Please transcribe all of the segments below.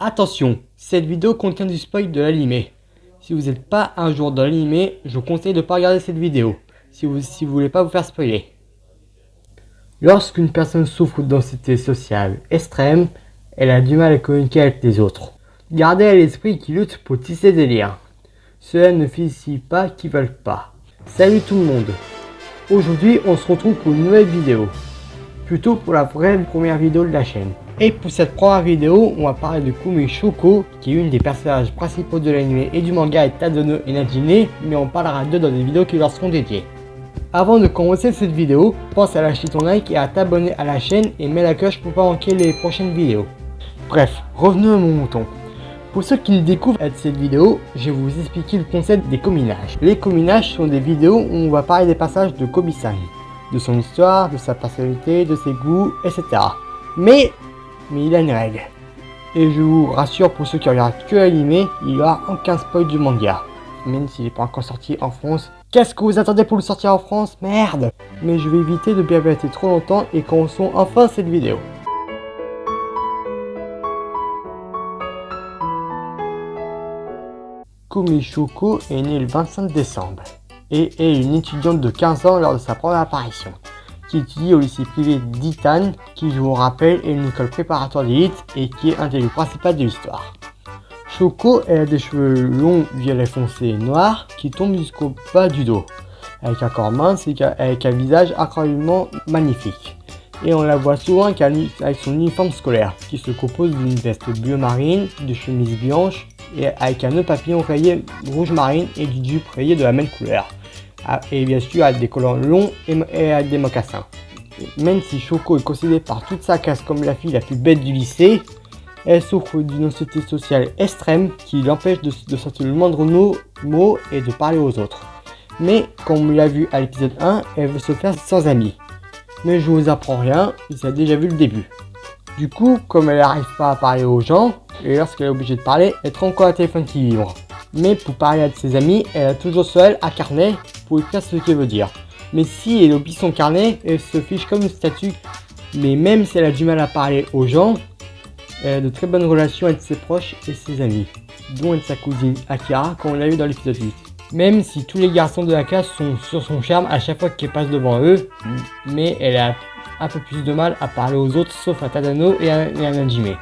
Attention, cette vidéo contient du spoil de l'animé. Si vous n'êtes pas un joueur de l'animé, je vous conseille de ne pas regarder cette vidéo, si vous voulez pas vous faire spoiler. Lorsqu'une personne souffre d'anxiété sociale extrême, elle a du mal à communiquer avec les autres. Gardez à l'esprit qu'ils luttent pour tisser des liens. Cela ne signifie pas qu'ils veulent pas. Salut tout le monde. Aujourd'hui, on se retrouve pour une nouvelle vidéo. Plutôt pour la vraie première vidéo de la chaîne. Et pour cette première vidéo, on va parler de Kumi Shoko, qui est une des personnages principaux de l'anime et du manga et Tadano et Najime, mais on parlera d'eux dans des vidéos qui leur seront dédiées. Avant de commencer cette vidéo, pense à lâcher ton like et à t'abonner à la chaîne et mets la cloche pour pas manquer les prochaines vidéos. Bref, revenons à mon mouton. Pour ceux qui ne découvrent cette vidéo, je vais vous expliquer le concept des kominages. Les kominages sont des vidéos où on va parler des passages de Komi-san, de son histoire, de sa personnalité, de ses goûts, etc. Mais il a une règle. Et je vous rassure, pour ceux qui regardent que l'anime, il n'y aura aucun spoil du manga. Même s'il n'est pas encore sorti en France. Qu'est-ce que vous attendez pour le sortir en France? Merde! Mais je vais éviter de bien rester trop longtemps et commençons enfin cette vidéo. Kumi Shoko est née le 25 décembre et est une étudiante de 15 ans lors de sa première apparition, qui étudie au lycée privé d'Itan, qui, je vous rappelle, est une école préparatoire d'élite et qui est un des lieux principaux de l'histoire. Shoko, elle a des cheveux longs violet foncé noirs qui tombent jusqu'au bas du dos, avec un corps mince et avec un visage incroyablement magnifique. Et on la voit souvent avec son uniforme scolaire, qui se compose d'une veste bleu marine, de chemise blanche, et avec un nœud papillon rayé rouge marine et du jupe rayé de la même couleur. Et bien sûr avec des collants longs et avec des mocassins. Même si Shoko est considérée par toute sa classe comme la fille la plus bête du lycée, elle souffre d'une anxiété sociale extrême qui l'empêche de sortir le moindre mot et de parler aux autres. Mais comme on l'a vu à l'épisode 1, elle veut se faire sans amis. Mais je vous apprends rien, vous avez déjà vu le début. Du coup, comme elle n'arrive pas à parler aux gens, et lorsqu'elle est obligée de parler, elle trouve encore un téléphone qui vibre. Mais pour parler à ses amis, elle a toujours sur elle un carnet pour écrire ce qu'elle veut dire. Mais si elle oublie son carnet, elle se fiche comme une statue. Mais même si elle a du mal à parler aux gens, elle a de très bonnes relations avec ses proches et ses amis, dont avec sa cousine Akira, comme on l'a vu dans l'épisode 8. Même si tous les garçons de la classe sont sur son charme à chaque fois qu'elle passe devant eux, mais elle a un peu plus de mal à parler aux autres, sauf à Tadano et à Najime.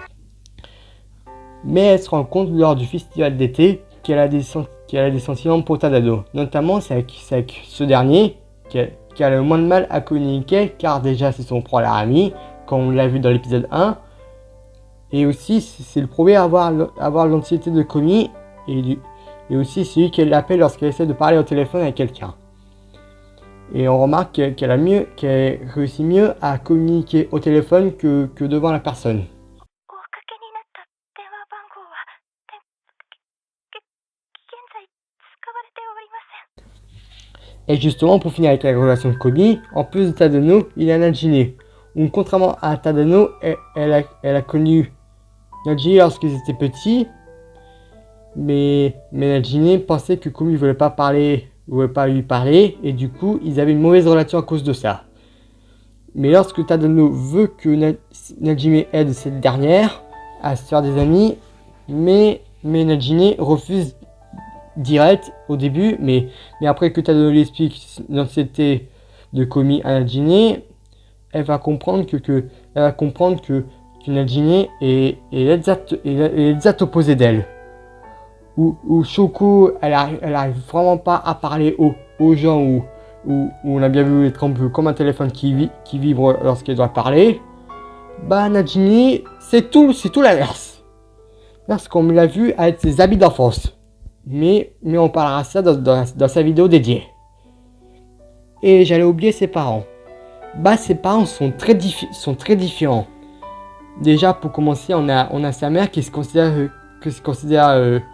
Mais elle se rend compte lors du festival d'été qu'elle a des sentiments pour Tadano. Notamment, c'est avec ce dernier qu'elle a le moins de mal à communiquer, car déjà c'est son premier ami, comme on l'a vu dans l'épisode 1. Et aussi, c'est le premier à avoir l'anxiété de Komi, et aussi c'est lui qu'elle appelle lorsqu'elle essaie de parler au téléphone avec quelqu'un. Et on remarque qu'elle réussit mieux à communiquer au téléphone que devant la personne. Et justement, pour finir avec la relation de Komi, en plus de Tadano, il y a Najime, où contrairement à Tadano, elle a connu Najime lorsqu'ils étaient petits, mais Najime pensait que Komi ne voulait pas lui parler, et du coup, ils avaient une mauvaise relation à cause de ça. Mais lorsque Tadano veut que Najime aide cette dernière à se faire des amis, mais Najime refuse direct au début, mais après que Tadano lui explique l'anxiété de Komi à Najime, elle va comprendre que Najime est l'exact opposé d'elle. Où Shoko, elle arrive vraiment pas à parler aux gens, où on a bien vu être un peu comme un téléphone qui vibre lorsqu'elle doit parler. Bah Najime, c'est tout l'inverse. Parce qu'on l'a vu avec ses habits d'enfance. Mais on parlera de ça dans sa vidéo dédiée. Et j'allais oublier ses parents. Bah ses parents sont très différents. Déjà pour commencer, on a sa mère qui se considère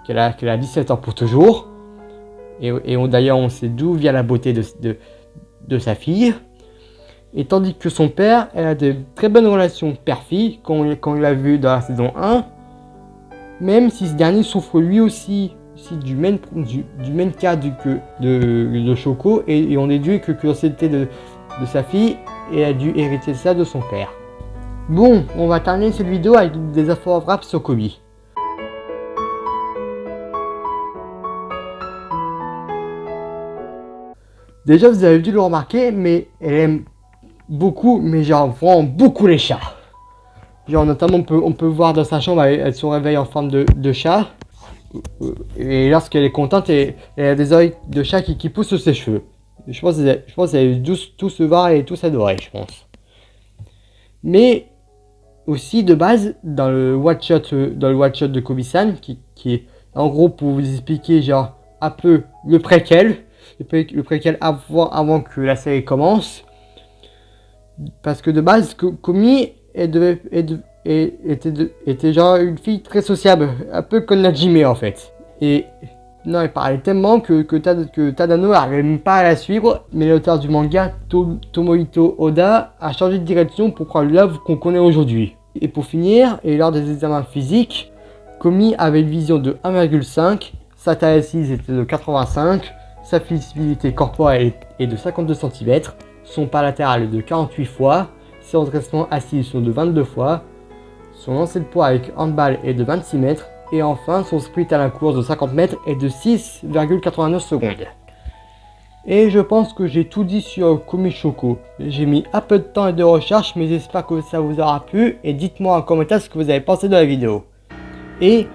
qu'elle a 17 ans pour toujours. Et d'ailleurs on sait d'où vient la beauté de sa fille. Et tandis que son père, elle a de très bonnes relations père-fille, comme on l'a vu dans la saison 1. Même si ce dernier souffre lui aussi du même cas de Shoko, et on déduit que l'anxiété de sa fille, et a dû hériter ça de son père. Bon, on va terminer cette vidéo avec des infos vrables sur Komi. Déjà, vous avez dû le remarquer, mais elle aime beaucoup, mais genre vraiment beaucoup les chats. Genre notamment on peut voir dans sa chambre, elle se réveille en forme de chat. Et lorsqu'elle est contente, elle a des oreilles de chat qui poussent sur ses cheveux. Je pense qu'elle a tous se voir et tous adorer, je pense. Mais aussi de base, dans le one shot de Kobe-san, qui est en gros pour vous expliquer genre un peu le préquel avant que la série commence. Parce que de base, Komi était genre une fille très sociable, un peu comme Najime en fait. Et non, elle parlait tellement que Tadano n'arrivait même pas à la suivre, mais l'auteur du manga, Tomohito Oda, a changé de direction pour prendre l'œuvre qu'on connaît aujourd'hui. Et pour finir, et lors des examens physiques, Komi avait une vision de 1,5, sa taille assise était de 85, sa flexibilité corporelle est de 52 cm, son pas latéral est de 48 fois, ses redressements assis sont de 22 fois, son lancer de poids avec handball est de 26 mètres, et enfin son sprint à la course de 50 mètres est de 6,89 secondes. Et je pense que j'ai tout dit sur Komi Shoko. J'ai mis un peu de temps et de recherche, mais j'espère que ça vous aura plu, et dites-moi en commentaire ce que vous avez pensé de la vidéo. Et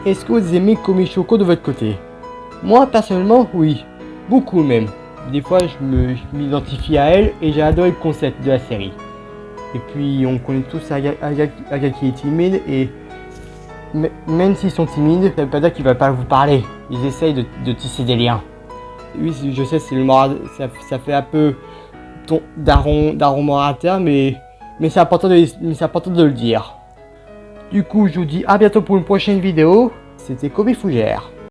est-ce que vous aimez Komi Shoko de votre côté? Moi personnellement, oui, beaucoup même. Des fois je m'identifie à elle et j'ai adoré le concept de la série. Et puis on connaît tous Aga qui est timide et même s'ils sont timides, ça veut pas dire qu'ils ne veulent pas vous parler. Ils essayent de tisser des liens. Oui, je sais, c'est le ça fait un peu daron morateur, mais c'est important de le dire. Du coup, je vous dis à bientôt pour une prochaine vidéo. C'était Kobe Fougère.